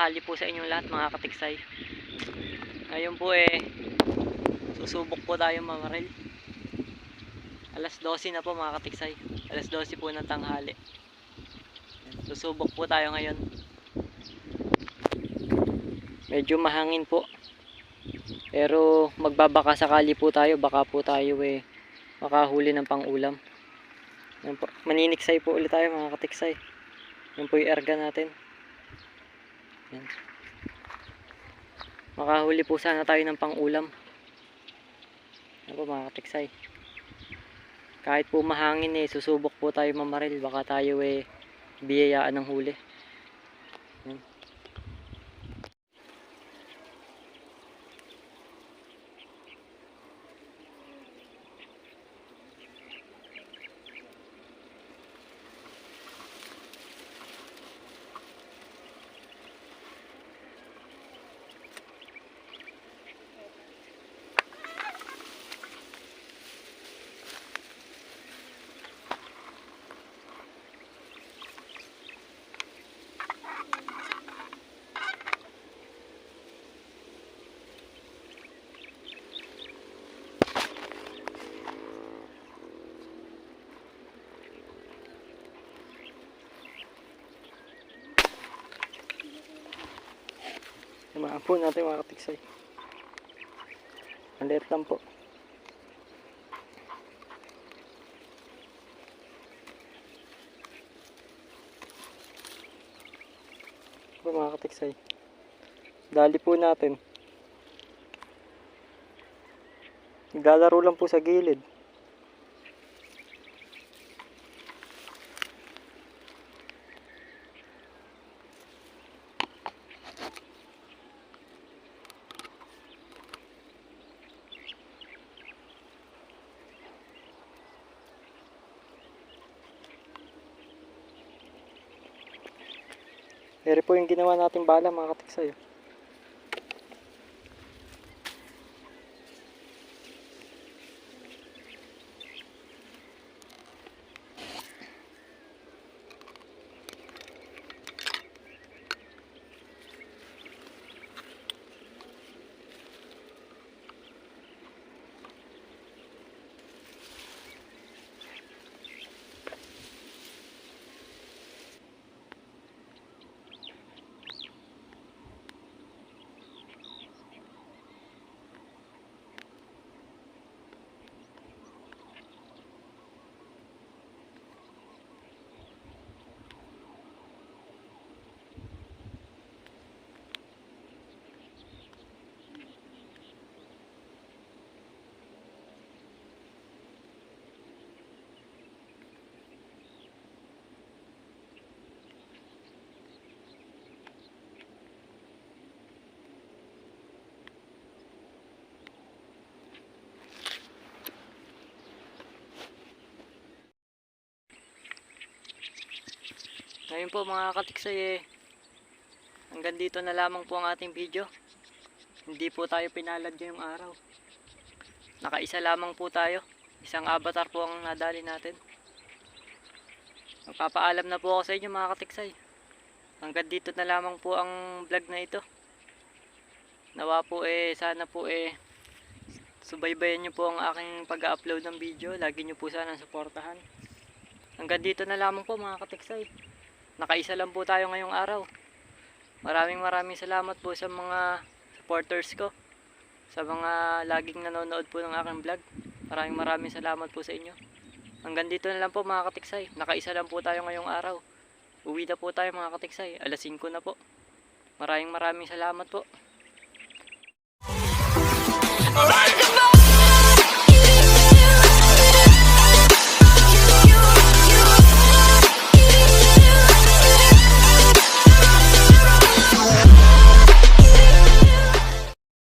tanghali po sa inyong lahat mga katiksay. Ngayon po susubok po tayo mamaril. Alas 12 na po mga katiksay. Alas 12 po ng tanghali. Susubok po tayo ngayon. Medyo mahangin po. Pero magbabaka sakali po tayo. Baka po tayo makahuli ng pang-ulam. Maniniksay po ulit tayo mga katiksay. Yan po yung erga natin. Yan. Makahuli po sana tayo ng pang-ulam. Yan po mga katiksay. Kahit po mahangin susubok po tayo mamaril. Baka tayo biyayaan ng huli. Yan. Samahan po natin mga katiksay. Maliit lang po. Mga katiksay. Dali po natin. Naglalaro lang po sa gilid. Pero po yung ginawa natin bala mga katiksay. Ngayon po mga katiksay hanggang dito na lamang po ang ating video. Hindi po tayo pinalad ngayong araw. Nakaisa lamang po tayo. Isang avatar po ang nadali natin. Magpapaalam na po ako sa inyo mga katiksay. Hanggang dito na lamang po ang vlog na ito. Nawa po sana po subaybayan nyo po ang aking pag-upload ng video. Lagi nyo po sana suportahan. Hanggang dito na lamang po mga katiksay. Nakaisa lang po tayo ngayong araw. Maraming salamat po sa mga supporters ko. Sa mga laging nanonood po ng aking vlog. Maraming salamat po sa inyo. Hanggang dito na lang po mga katiksay. Nakaisa lang po tayo ngayong araw. Uwi na po tayo mga katiksay. Alas 5 na po. Maraming salamat po.